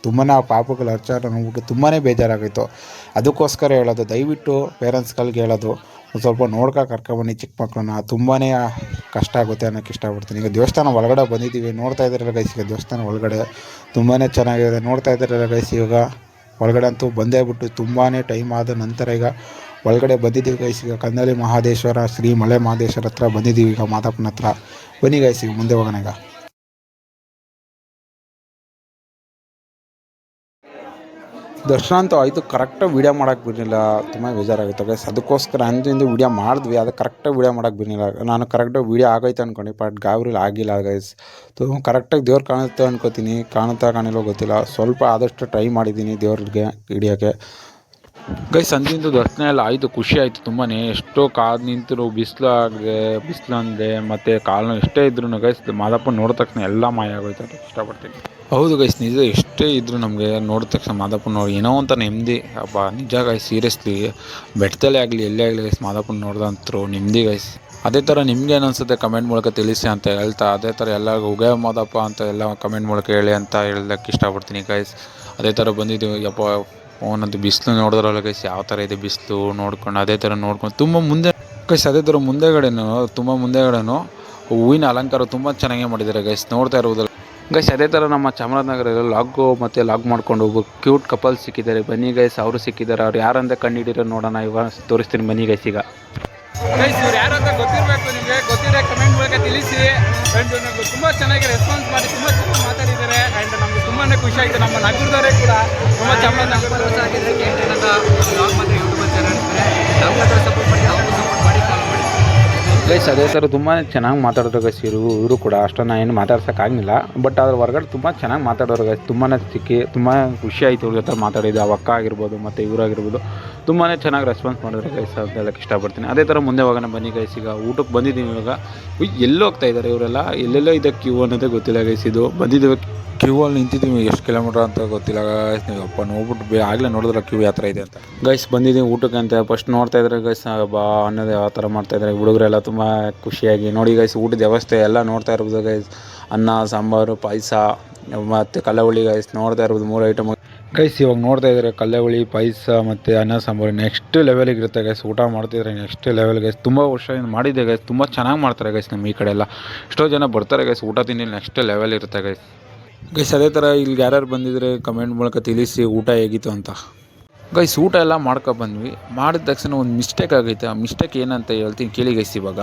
ತುಂಬಾ ಆ ಪಾಪಗಳು ಅರ್ಚಾಟ ನೋಡ್ಬಿಟ್ಟು ತುಂಬಾ ಬೇಜಾರಾಗಿತ್ತು. ಅದಕ್ಕೋಸ್ಕರ ಹೇಳೋದು, ದಯವಿಟ್ಟು ಪೇರೆಂಟ್ಸ್ಗಳಿಗೆ ಹೇಳೋದು, ಒಂದು ಸ್ವಲ್ಪ ಕರ್ಕೊಬನ್ನಿ ಚಿಕ್ಕ ಮಕ್ಕಳನ್ನ. ತುಂಬಾ ಕಷ್ಟ ಆಗುತ್ತೆ ಅನ್ನೋಕ್ಕೆ ಇಷ್ಟಪಡ್ತೀನಿ. ಈಗ ದೇವಸ್ಥಾನ ಒಳಗಡೆ ಬಂದಿದ್ದೀವಿ, ನೋಡ್ತಾ ಇದ್ದೀರಲ್ಲ ಗೈಸ್. ಈಗ ದೇವಸ್ಥಾನ ಒಳಗಡೆ ತುಂಬಾ ಚೆನ್ನಾಗಿದೆ, ನೋಡ್ತಾ ಇದ್ದೀರಲ್ಲ ಗೈಸ್. ಇವಾಗ ಒಳಗಡೆ ಅಂತೂ ಬಂದೇ ಬಿಟ್ಟು ತುಂಬಾ ಟೈಮ್ ಆದ ನಂತರ ಈಗ ಒಳಗಡೆ ಬಂದಿದ್ದೀವಿ ಗೈಸ್. ಈಗ ಕಂದಳಿ ಮಹದೇಶ್ವರ ಶ್ರೀ ಮಲೆ ಮಹದೇಶ್ವರ ಹತ್ರ ಬಂದಿದ್ದೀವಿ. ಈಗ ಮಾದಪ್ಪನ ಹತ್ರ ಬನ್ನಿ ಗೈಸ್. ಈಗ ಮುಂದೆ ಹೋಗೋಣ. ಈಗ ದರ್ಶನ ಅಂತೂ ಆಯಿತು, ಕರೆಕ್ಟಾಗಿ ವೀಡಿಯೋ ಮಾಡೋಕ್ಕೆ ಬಿಡಲಿಲ್ಲ, ತುಂಬ ಬೇಜಾರಾಗುತ್ತೆ ಗೈಸ್. ಅದಕ್ಕೋಸ್ಕರ ಅಂದಿಂದ ವೀಡಿಯೋ ಮಾಡಿದ್ವಿ, ಅದು ಕರೆಕ್ಟಾಗಿ ವೀಡಿಯೋ ಮಾಡೋಕ್ಕೆ ಬಿಡಲಿಲ್ಲ. ನಾನು ಕರೆಕ್ಟಾಗಿ ವೀಡಿಯೋ ಆಗೈತೆ ಅಂದ್ಕೊಂಡು, ಬಟ್ ಗಾಬರಿಲಿ ಆಗಿಲ್ಲ ಗೈಸ್. ಕರೆಕ್ಟಾಗಿ ದೇವ್ರು ಕಾಣುತ್ತೆ ಅನ್ಕೋತೀನಿ, ಕಾಣಿಲ್ಲೋ ಗೊತ್ತಿಲ್ಲ. ಸ್ವಲ್ಪ ಆದಷ್ಟು ಟ್ರೈ ಮಾಡಿದ್ದೀನಿ ದೇವ್ರಿಗೆ ಹಿಡಿಯೋಕ್ಕೆ ಗೈಸ್. ಅಂದಿಂದು ದರ್ಶನ ಎಲ್ಲ ಆಯಿತು, ಖುಷಿ ಆಯಿತು ತುಂಬಾ. ಎಷ್ಟೋ ಕಾದು ನಿಂತರು, ಬಿಸಿಲಂದೆ ಮತ್ತು ಕಾಲು ಎಷ್ಟೇ ಇದ್ರೂ ಗೈಸ್ ಮಾದಪ್ಪ ನೋಡಿದ ತಕ್ಷಣ ಎಲ್ಲ ಮಾಯ ಆಗೋಯ್ತು ಅಂತ ಇಷ್ಟಪಡ್ತೀನಿ. ಹೌದು ಗೈಸ್, ನಿಜ. ಎಷ್ಟೇ ಇದ್ದರೂ ನಮಗೆ ನೋಡಿದ ತಕ್ಷಣ ಮಾದಪ್ಪನ ನೋಡಿ ಏನೋ ಅಂತ ನೆಮ್ಮದಿ. ಅಬ್ಬಾ ನಿಜ ಗೈಸ್, ಸೀರಿಯಸ್ಲಿ ಬೆಟ್ಟದಲ್ಲೇ ಆಗಲಿ ಎಲ್ಲೇ ಆಗಲಿ ಗೈಸ್, ಮಾದಪ್ಪನ ನೋಡ್ದಂತರು ನೆಮ್ಮದಿ ಗೈಸ್. ಅದೇ ಥರ ನಿಮ್ಗೆ ಏನು ಅನಿಸುತ್ತೆ ಕಮೆಂಟ್ ಮೂಲಕ ತಿಳಿಸಿ ಅಂತ ಹೇಳ್ತಾ, ಅದೇ ಥರ ಎಲ್ಲರಿಗೂ ಉಗಯ ಮಾದಪ್ಪ ಅಂತ ಎಲ್ಲ ಕಮೆಂಟ್ ಮೂಲಕ ಹೇಳಿ ಅಂತ ಹೇಳೋಕ್ಕೆ ಇಷ್ಟಪಡ್ತೀನಿ ಗೈಸ್. ಅದೇ ಥರ ಬಂದಿದ್ದೀವಿ. ಯಪ್ಪ ಅವನಂತೂ ಬಿಸಿಲು ನೋಡಿದ್ರಲ್ಲ ಗೈಸ್, ಯಾವ ಥರ ಇದೆ ಬಿಸಿಲು ನೋಡ್ಕೊಂಡು, ಅದೇ ಥರ ನೋಡ್ಕೊಂಡು ತುಂಬ ಮುಂದೆ ಗೈಸ್. ಅದೇ ಥರ ಮುಂದೆಗಡೆನೂ ಹೂವಿನ ಅಲಂಕಾರ ತುಂಬ ಚೆನ್ನಾಗೇ ಮಾಡಿದ್ದಾರೆ ಗೈಸ್, ನೋಡ್ತಾ ಇರ್ಬೋದಲ್ಲ ಗೈಸ್. ಅದೇ ಥರ ನಮ್ಮ ಚಾಮರಾಜನಗರದಲ್ಲಿ ಲಾಗ್ ಮಾಡ್ಕೊಂಡು ಒಬ್ಬ ಕ್ಯೂಟ್ ಕಪಲ್ ಸಿಕ್ಕಿದ್ದಾರೆ. ಬನ್ನಿ ಗೈಸ್, ಅವರು ಸಿಕ್ಕಿದ್ದಾರೆ. ಅವ್ರು ಯಾರಂತ ಕಂಡಿಡಿರೋ ನೋಡೋಣ, ಇವಾಗ ತೋರಿಸ್ತೀನಿ ಬನ್ನಿ ಗೈಸ್. ಈಗ ಗೈಸ್ ಇವ್ರು ಯಾರು ಅಂತ ಗೊತ್ತಿರಬೇಕು ನಿಮಗೆ, ಗೊತ್ತಿರೋ ಕಮೆಂಟ್ ಮೂಲಕ ತಿಳಿಸಿ. ಆ್ಯಂಡ್ ನಮಗೆ ತುಂಬ ಚೆನ್ನಾಗಿ ರೆಸ್ಪಾನ್ಸ್ ಮಾಡಿ ತುಂಬ ಚೆನ್ನಾಗಿ ಮಾತಾಡಿದ್ದಾರೆ. ಆ್ಯಂಡ್ ನಮಗೆ ತುಂಬಾ ಖುಷಿ ಆಯಿತು. ನಮ್ಮ ನಗರದವರೇ ಕೂಡ ತುಂಬ ಚಾಮರಾಜನಗರ ಗೈಸ್. ಅದೇ ಥರ ತುಂಬಾ ಚೆನ್ನಾಗಿ ಮಾತಾಡೋರು ಗೈಸ್. ಇವರು ಕೂಡ ಅಷ್ಟನ್ನು ಏನು ಮಾತಾಡ್ಸೋಕ್ಕಾಗಲಿಲ್ಲ, ಬಟ್ ಅದ್ರ ಹೊರಗಡೆ ತುಂಬ ಚೆನ್ನಾಗಿ ಮಾತಾಡೋರು ಗೈಸ್. ತುಂಬಾ ತುಂಬ ಖುಷಿ ಆಯಿತು ಇವ್ರ ಜೊತೆ ಮಾತಾಡಿದ್ದು. ಆ ಅಕ್ಕ ಆಗಿರ್ಬೋದು ಮತ್ತು ಇವರಾಗಿರ್ಬೋದು ತುಂಬಾ ಚೆನ್ನಾಗಿ ರೆಸ್ಪಾನ್ಸ್ ಮಾಡಿದ್ರು ಗೈಸ್ ಅಂತ ಹೇಳಕ್ಕೆ ಇಷ್ಟಪಡ್ತೀನಿ. ಅದೇ ಥರ ಮುಂದೆ ಹೋಗೋಣ ಬನ್ನಿ ಗೈಸ್. ಈಗ ಊಟಕ್ಕೆ ಬಂದಿದ್ದೀವಿ. ಇವಾಗ ಎಲ್ಲಿ ಹೋಗ್ತಾ ಇದ್ದಾರೆ ಇವರೆಲ್ಲ, ಎಲ್ಲೆಲ್ಲೋ ಇದೆ ಕ್ಯೂ ಅನ್ನೋದೇ ಗೊತ್ತಿಲ್ಲ ಗೈಸ್. ಇದು ಬಂದಿದ್ದೀವಿ, ಕ್ಯೂ ಅಲ್ಲಿ ನಿಂತಿದ್ದೀವಿ. ಎಷ್ಟು ಕಿಲೋಮೀಟ್ರ್ ಅಂತ ಗೊತ್ತಿಲ್ಲ ಗೈಸ್. ನೀವು ಅಪ್ಪ ನೋಡ್ಬಿಟ್ಟು ಆಗಲೇ ನೋಡಿದ್ರೆ ಕ್ಯೂ ಯಾವ ಥರ ಇದೆ ಅಂತ ಗೈಸ್. ಬಂದಿದ್ದೀವಿ ಊಟಕ್ಕೆ ಅಂತ. ಫಸ್ಟ್ ನೋಡ್ತಾ ಇದ್ದಾರೆ ಗೈಸ್, ಬಾ ಅನ್ನೋದು ಯಾವ ಥರ ಮಾಡ್ತಾಯಿದ್ದಾರೆ ಹುಡುಗರೆಲ್ಲ ತುಂಬ ಖುಷಿಯಾಗಿ. ನೋಡಿ ಗೈಸ್, ಊಟದ ವ್ಯವಸ್ಥೆ ಎಲ್ಲ ನೋಡ್ತಾ ಇರ್ಬೋದು ಗೈಸ್. ಅನ್ನ, ಸಾಂಬಾರು, ಪಾಯಸ ಮತ್ತು ಕಲ್ಲವಳ್ಳಿ ಗೈಸ್ ನೋಡ್ತಾ ಇರ್ಬೋದು, 3 ಐಟಮ್ ಗೈಸ್. ಇವಾಗ ನೋಡ್ತಾ ಇದ್ದಾರೆ ಕಲ್ಲವಳ್ಳಿ, ಪಾಯಸ ಮತ್ತು ಅನ್ನ, ಸಾಂಬಾರು ನೆಕ್ಸ್ಟ್ ಲೆವೆಲಿಗೆ ಇರುತ್ತೆ ಗೈಸ್. ಊಟ ಮಾಡ್ತಿದ್ರೆ ನೆಕ್ಸ್ಟ್ ಲೆವೆಲ್ ಗೈಸ್. ತುಂಬ ವರ್ಷದಿಂದ ಮಾಡಿದ್ದೆ ಗೈಸ್, ತುಂಬ ಚೆನ್ನಾಗಿ ಮಾಡ್ತಾರೆ ಗೈಸ್. ನಮ್ಮ ಈ ಕಡೆ ಎಲ್ಲ ಎಷ್ಟೋ ಜನ ಬರ್ತಾರೆ ಗೈಸ್, ಊಟ ತಿಂಡಿ ನೆಕ್ಸ್ಟ್ ಲೆವೆಲ್ ಇರುತ್ತೆ ಗೈಸ್. ಅದೇ ಥರ ಇಲ್ಲಿ ಯಾರ್ಯಾರು ಬಂದಿದ್ರೆ ಕಮೆಂಟ್ ಮೂಲಕ ತಿಳಿಸಿ ಊಟ ಹೇಗಿತ್ತು ಅಂತ ಗೈಸ್. ಊಟ ಎಲ್ಲ ಮಾಡ್ಕೊಬಂದ್ವಿ. ಮಾಡಿದ ತಕ್ಷಣ ಒಂದು ಮಿಸ್ಟೇಕ್ ಆಗೈತೆ. ಆ ಮಿಸ್ಟೇಕ್ ಏನಂತ ಹೇಳ್ತೀನಿ ಕೇಳಿ ಗೈಸ್. ಇವಾಗ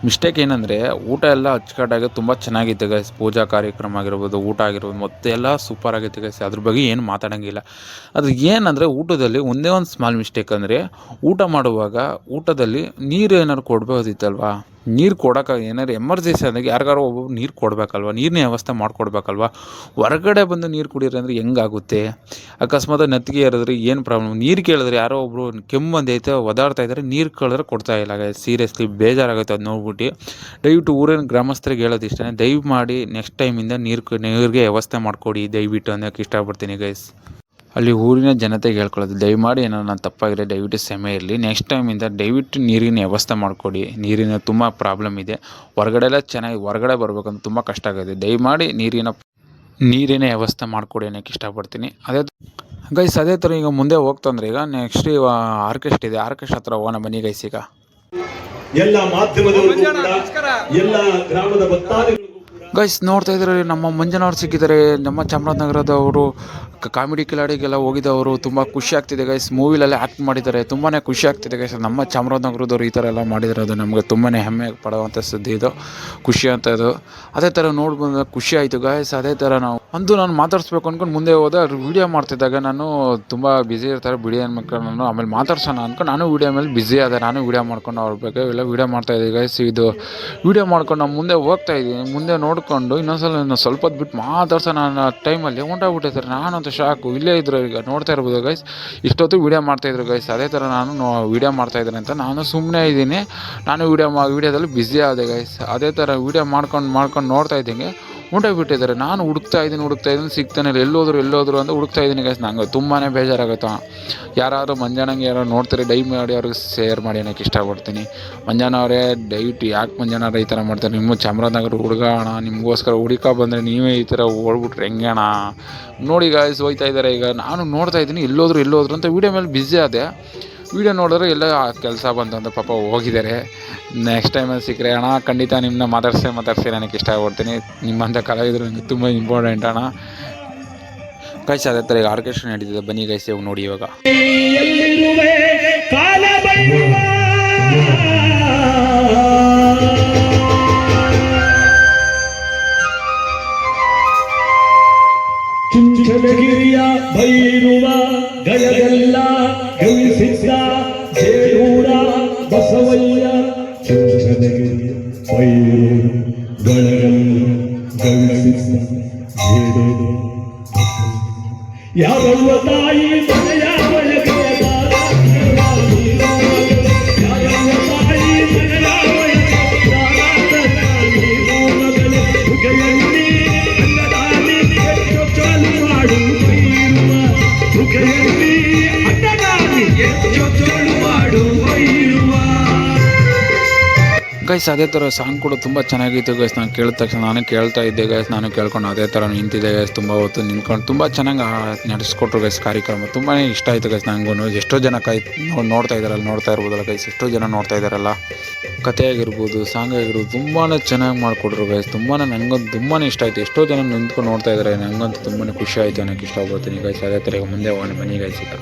ಮಿಸ್ಟೇಕ್ ಏನಂದರೆ, ಊಟ ಎಲ್ಲ ಅಚ್ಚುಕಟ್ಟಾಗಿ ತುಂಬ ಚೆನ್ನಾಗಿತ್ತು ಗೈಸ್. ಪೂಜಾ ಕಾರ್ಯಕ್ರಮ ಆಗಿರ್ಬೋದು, ಊಟ ಆಗಿರ್ಬೋದು, ಮತ್ತೆ ಎಲ್ಲ ಸೂಪರ್ ಆಗೈತೆ ಗೈಸ್. ಅದ್ರ ಬಗ್ಗೆ ಏನು ಮಾತಾಡೋಂಗಿಲ್ಲ. ಅದು ಏನಂದರೆ, ಊಟದಲ್ಲಿ ಒಂದೇ ಒಂದು ಸ್ಮಾಲ್ ಮಿಸ್ಟೇಕ್ ಅಂದರೆ, ಊಟ ಮಾಡುವಾಗ ಊಟದಲ್ಲಿ ನೀರು ಏನಾದ್ರು ಕೊಡ್ಬೋದಿತ್ತಲ್ವಾ. ನೀರು ಕೊಡೋಕೆ ಏನಾದ್ರು ಎಮರ್ಜೆನ್ಸಿ ಆದಾಗ ಯಾರಿಗಾರು ಒಬ್ಬೊಬ್ರು ನೀರು ಕೊಡಬೇಕಲ್ವ, ನೀರಿನ ವ್ಯವಸ್ಥೆ ಮಾಡಿಕೊಡ್ಬೇಕಲ್ವ. ಹೊರಗಡೆ ಬಂದು ನೀರು ಕುಡಿಯೋರು ಅಂದರೆ ಹೆಂಗಾಗುತ್ತೆ? ಅಕಸ್ಮಾತ್ ನೆತ್ತಿಗೆ ಏರಿದ್ರೆ ಏನು ಪ್ರಾಬ್ಲಮ್? ನೀರು ಕೇಳಿದ್ರೆ ಯಾರೋ ಒಬ್ಬರು ಕೆಮ್ಮು ಬಂದೈತೆ ಒದಾಡ್ತಾ ಇದ್ದಾರೆ, ನೀರು ಕೇಳಿದ್ರೆ ಕೊಡ್ತಾ ಇಲ್ಲ ಗೈಸ್. ಸೀರಿಯಸ್ಲಿ ಬೇಜಾರಾಗುತ್ತೆ ಅದು ನೋಡ್ಬಿಟ್ಟು. ದಯವಿಟ್ಟು ಊರಿನ ಗ್ರಾಮಸ್ಥರಿಗೆ ಹೇಳೋದು ಇಷ್ಟೇ, ದಯವು ಮಾಡಿ ನೆಕ್ಸ್ಟ್ ಟೈಮಿಂದ ನೀರಿಗೆ ವ್ಯವಸ್ಥೆ ಮಾಡಿಕೊಡಿ ದಯವಿಟ್ಟು ಅನ್ನೋಕ್ಕೆ ಇಷ್ಟಪಡ್ತೀನಿ ಗೈಸ್. ಅಲ್ಲಿ ಊರಿನ ಜನತೆಗೆ ಹೇಳ್ಕೊಳ್ಳೋದು, ದಯಮಾಡಿ ಏನೋ ನಾನು ತಪ್ಪಾಗಿರೋ ದಯವಿಟ್ಟು ಕ್ಷಮೆ ಇರಲಿ. ನೆಕ್ಸ್ಟ್ ಟೈಮಿಂದ ದಯವಿಟ್ಟು ನೀರಿನ ವ್ಯವಸ್ಥೆ ಮಾಡಿಕೊಡಿ. ನೀರಿನ ತುಂಬ ಪ್ರಾಬ್ಲಮ್ ಇದೆ. ಹೊರಗಡೆ ಎಲ್ಲ ಚೆನ್ನಾಗಿ ಹೊರಗಡೆ ಬರ್ಬೇಕಂತ ತುಂಬ ಕಷ್ಟ ಆಗುತ್ತೆ. ದಯಮಾಡಿ ನೀರಿನ ವ್ಯವಸ್ಥೆ ಮಾಡಿಕೊಡಿ ಅನ್ನೋಕ್ಕೆ ಇಷ್ಟಪಡ್ತೀನಿ. ಗೈಸ್ ಅದೇ ಥರ ಈಗ ಮುಂದೆ ಹೋಗ್ತಂದ್ರೆ, ಈಗ ನೆಕ್ಸ್ಟ್ ಆರ್ಕೆಸ್ಟ್ರಾ ಇದೆ, ಆರ್ಕೆಸ್ಟ್ರಾ ಹತ್ರ ಹೋಗೋಣ ಬನ್ನಿ ಗೈಸ್. ಈಗ ಎಲ್ಲ ಮಾಧ್ಯಮದವರು ಕೂಡ, ಎಲ್ಲ ಗ್ರಾಮದ ಭಕ್ತಾದಿಗಳು ಗೈಸ್ ನೋಡ್ತಾ ಇದ್ದಾರೆ, ನಮ್ಮ ಮಂಜನವ್ರು ಸಿಕ್ಕಿದ್ದಾರೆ. ನಮ್ಮ ಚಾಮರಾಜನಗರದವರು ಕಾಮಿಡಿ ಕಿಲಾಡಿಗೆಲ್ಲ ಹೋಗಿದ್ದವರು. ತುಂಬ ಖುಷಿ ಆಗ್ತಿದೆ ಗೈಸ್. ಮೂವಿಲೆಲ್ಲ ಆ್ಯಕ್ಟ್ ಮಾಡಿದ್ದಾರೆ, ತುಂಬಾ ಖುಷಿ ಆಗ್ತಿದೆ ಗೈಸ್. ನಮ್ಮ ಚಾಮರಾಜನಗರದವ್ರು ಈ ಥರ ಎಲ್ಲ ಮಾಡಿದ್ದಾರೆ, ಅದು ನಮಗೆ ತುಂಬಾ ಹೆಮ್ಮೆ ಪಡುವಂಥ ಸುದ್ದಿ, ಇದು ಖುಷಿ ಅಂತ ಇದು. ಅದೇ ಥರ ನೋಡ್ಬಂದಾಗ ಖುಷಿ ಆಯಿತು ಗೈಸ್. ಅದೇ ಥರ ನಾನು ಮಾತಾಡಿಸ್ಬೇಕು ಅಂದ್ಕೊಂಡು ಮುಂದೆ ಹೋದೆ. ವೀಡಿಯೋ ಮಾಡ್ತಿದ್ದಾಗ ನಾನು ತುಂಬ ಬ್ಯುಸಿ ಇರ್ತಾರೆ ಬಿಡಿ ಅನ್ಕೊಂಡು ನಾನು ಆಮೇಲೆ ಮಾತಾಡ್ಸೋಣ ಅಂದ್ಕೊಂಡು ನಾನು ವೀಡಿಯೋ ಮೇಲೆ ಬ್ಯುಸಿ ಆದೆ. ನಾನು ವೀಡಿಯೋ ಮಾಡ್ಕೊಂಡು ಅವ್ರ ಬಗ್ಗೆ ಎಲ್ಲ ವೀಡಿಯೋ ಮಾಡ್ತಾಯಿದ್ದೆ ಗೈಸ್. ಇದು ವೀಡಿಯೋ ಮಾಡ್ಕೊಂಡು ನಾನು ಮುಂದೆ ಹೋಗ್ತಾ ಇದ್ದೀನಿ. ಮುಂದೆ ನೋಡಿಕೊಂಡು ಇನ್ನೊಂದು ಸ್ವಲ್ಪ ಹೊತ್ತು ಬಿಟ್ಟು ಮಾತಾಡ್ಸೋಣ ಅನ್ನೋ ಟೈಮಲ್ಲಿ ಹೊಂಟೋಗ್ಬಿಟ್ಟಿದ್ದಾರೆ. ನಾನಂತೂ ಶಾಕು. ಇಲ್ಲೇ ಇದ್ರು, ಈಗ ನೋಡ್ತಾ ಇರ್ಬೋದು ಗೈಸ್. ಇಷ್ಟೊತ್ತು ವೀಡಿಯೋ ಮಾಡ್ತಾಯಿದ್ರು ಗೈಸ್. ಅದೇ ಥರ ನಾನು ವೀಡಿಯೋ ಮಾಡ್ತಾಯಿದ್ದೀನಿ ಅಂತ ನಾನು ಸುಮ್ಮನೆ ಇದ್ದೀನಿ. ನಾನು ವೀಡಿಯೋದಲ್ಲಿ ಬ್ಯುಸಿ ಆದೆ ಗೈಸ್. ಅದೇ ಥರ ವೀಡಿಯೋ ಮಾಡ್ಕೊಂಡು ನೋಡ್ತಾ ಇದ್ದೀನಿ, ಹೊಂಟೋಗ್ಬಿಟ್ಟಿದ್ದಾರೆ. ನಾನು ಹುಡುಕ್ತಾ ಇದ್ದೀನಿ ಸಿಗ್ತಾನೆ ಇಲ್ಲ. ಎಲ್ಲೋದ್ರು ಅಂತ ಹುಡುಕ್ತಾ ಇದ್ದೀನಿ ಗೈಸ್. ನಂಗೆ ತುಂಬಾ ಬೇಜಾರಾಗುತ್ತೆ. ಯಾರಾದರೂ ಮಂಜಾನಂಗೆ ಯಾರು ನೋಡ್ತಾರೆ ದಯಮಾಡಿ ಅವ್ರಿಗೆ ಶೇರ್ ಮಾಡಿ ಅನ್ನೋಕ್ಕೆ ಇಷ್ಟಪಡ್ತೀನಿ. ಮಂಜಾನವರೇ ದಯವಿಟ್ಟು ಯಾಕೆ ಮಂಜಾನವ್ರು ಈ ಥರ ಮಾಡ್ತಾರೆ? ನಿಮ್ಮ ಚಾಮರಾಜನಗರ ಹುಡುಗ ಅಣ್ಣ, ನಿಮಗೋಸ್ಕರ ಹುಡುಕ ಬಂದರೆ ನೀವೇ ಈ ಥರ ಓಡ್ಬಿಟ್ರೆ ಹೆಂಗೆ ಅಣ್ಣ? ನೋಡಿ ಗಾಯ್ಸ್ ಹೋಗ್ತಾ ಇದ್ದಾರೆ. ಈಗ ನಾನು ನೋಡ್ತಾ ಇದ್ದೀನಿ ಎಲ್ಲೋದ್ರು ಅಂತ ವೀಡಿಯೋ ಮೇಲೆ ಬ್ಯುಸಿ ಆದೆ. ವೀಡಿಯೋ ನೋಡಿದ್ರೆ ಎಲ್ಲ ಕೆಲಸ ಬಂತಂತ ಪಾಪ ಹೋಗಿದ್ದಾರೆ. ನೆಕ್ಸ್ಟ್ ಟೈಮಲ್ಲಿ ಸಿಕ್ಕರೆ ಅಣ್ಣ ಖಂಡಿತ ನಿಮ್ಮನ್ನ ಮಾತಾಡ್ಸಿ ನನಗೆ ಇಷ್ಟಪಡ್ತೀನಿ. ನಿಮ್ಮಂಥ ಕಲಾವಿದರು ನನಗೆ ತುಂಬ ಇಂಪಾರ್ಟೆಂಟ್ ಅಣ್ಣ ಗೈಸ್. ಅದೇ ಥರ ಈಗ ಆರ್ಕೆಸ್ಟ್ರಾ ನಡೀತಿದೆ, ಬನ್ನಿ ಗೈಸ್ ಇವಾಗ ನೋಡಿ. ಇವಾಗ ಚುಂಚನಗಿರಿಯ ಭೈರುವ ಗಯಗೆಲ್ಲ ಗವಿಸಿದ್ದ ಜೇಡೂರ ಬಸವಯ್ಯ ಚುಂಚನಗಿರಿಯ ಭೈರುವ ಗಯಗೆಲ್ಲ ಗವಿಸಿದ್ದ ಜೇಡೂರ ಯಾರವ್ವ ತಾಯಿ ಮನೆಯ ಒಳಗೆಯ ಗೈಸ್ ಅದೇ ಥರ ಸಾಂಗ್ ಕೂಡ ತುಂಬ ಚೆನ್ನಾಗಿತ್ತು ಗೈಸ್. ನಾನು ಕೇಳಿದ ತಕ್ಷಣ ನಾನು ಕೇಳ್ತಾ ಇದ್ದೆ ಗೈಸ್. ನಾನು ಕೇಳ್ಕೊಂಡು ಅದೇ ಥರ ನಿಂತಿದ್ದೆ ಗೈಸ್. ತುಂಬ ಹೊತ್ತು ನಿಂತ್ಕೊಂಡು ತುಂಬ ಚೆನ್ನಾಗಿ ನಡೆಸ್ಕೊಟ್ರು ಗೈಸ್ ಕಾರ್ಯಕ್ರಮ. ತುಂಬಾ ಇಷ್ಟ ಆಯಿತು ಗೈಸ್ ನನಗೂ. ಎಷ್ಟೋ ಜನ ನೋಡ್ತಾ ಇದ್ದಾರಲ್ಲ, ನೋಡ್ತಾ ಇರ್ಬೋದಲ್ಲ ಗೈಸ್, ಎಷ್ಟೋ ಜನ ನೋಡ್ತಾ ಇದ್ದಾರಲ್ಲ. ಕತೆ ಆಗಿರ್ಬೋದು, ಸಾಂಗ್ ಆಗಿರ್ಬೋದು ತುಂಬಾ ಚೆನ್ನಾಗಿ ಮಾಡಿಕೊಟ್ರು ಗೈಸ್. ನನಗಂತೂ ತುಂಬಾ ಇಷ್ಟ ಆಯಿತು. ಎಷ್ಟೋ ಜನ ನಿಂತ್ಕೊಂಡು ನೋಡ್ತಾ ಇದ್ದಾರೆ. ನನಗಂತೂ ತುಂಬಾ ಖುಷಿ ಆಯಿತು. ನನಗೆ ಇಷ್ಟಪಡ್ತೀನಿ ಗೈಸ್. ಅದೇ ಥರ ಈಗ ಮುಂದೆ ಬನ್ನಿ ಗೈಸ್. ಈಗ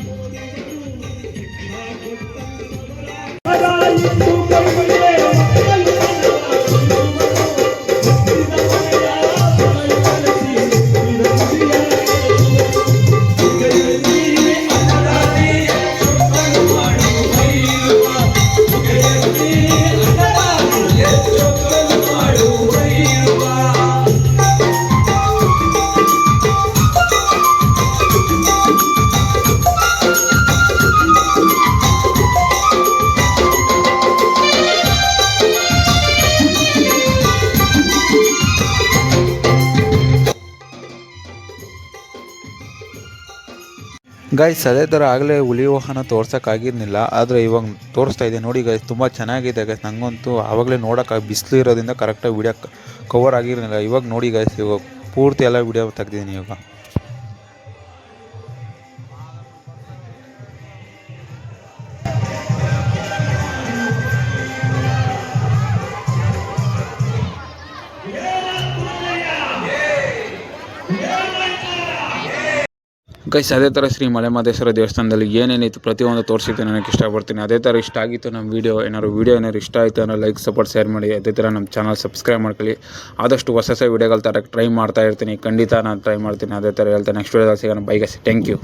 ಗೈಸ್ ಅದೇ ಥರ ಆಗಲೇ ಹುಲಿ ವಾಹನ ತೋರ್ಸೋಕ್ಕಾಗಿರಲಿಲ್ಲ, ಆದರೆ ಇವಾಗ ತೋರಿಸ್ತಾ ಇದೆ ನೋಡಿ ಗೈಸ್. ತುಂಬ ಚೆನ್ನಾಗಿದೆ ಗೈಸ್. ನನಗಂತೂ ಆವಾಗಲೇ ನೋಡೋಕೆ ಬಿಸಿಲು ಇರೋದ್ರಿಂದ ಕರೆಕ್ಟಾಗಿ ವಿಡಿಯೋ ಕವರ್ ಆಗಿರಲಿಲ್ಲ. ಇವಾಗ ನೋಡಿ ಗೈಸ್, ಇವಾಗ ಪೂರ್ತಿ ಎಲ್ಲ ವಿಡಿಯೋ ತೆಗ್ದಿದ್ದೀನಿ ಇವಾಗ. ಗೈಸ್ ಅದೇ ಥರ ಶ್ರೀ ಮಲೆಮಹದೇಶ್ವರ ದೇವಸ್ಥಾನದಲ್ಲಿ ಏನೇನಿತ್ತು ಪ್ರತಿಯೊಂದು ತೋರಿಸಿದ್ದು ನನಗೆ ಇಷ್ಟಪಡ್ತೀನಿ. ಅದೇ ಥರ ಇಷ್ಟ ಆಗಿತ್ತು ನಮ್ಮ ವೀಡಿಯೋ ಏನಾದ್ರು ಇಷ್ಟ ಆಯಿತು ಅನ್ನೋ ಲೈಕ್ ಸಪೋರ್ಟ್ ಶೇರ್ ಮಾಡಿ. ಅದೇ ಥರ ನಮ್ಮ ಚಾನಲ್ ಸಬ್ಸ್ಕ್ರೈಬ್ ಮಾಡ್ಕೊಳ್ಳಿ. ಆದಷ್ಟು ಹೊಸ ವೀಡಿಯೋಗಳು ತರಕ್ಕೆ ಟ್ರೈ ಮಾಡ್ತಾ ಇರ್ತೀನಿ. ಖಂಡಿತ ನಾನು ಟ್ರೈ ಮಾಡ್ತೀನಿ. ಅದೇ ಥರ ಹೇಳ್ತೀನಿ. ನೆಕ್ಸ್ಟ್ ವೀಡಿಯೋದಲ್ಲಿ ಸಿಗೋಣ. Bye guys. Thank you.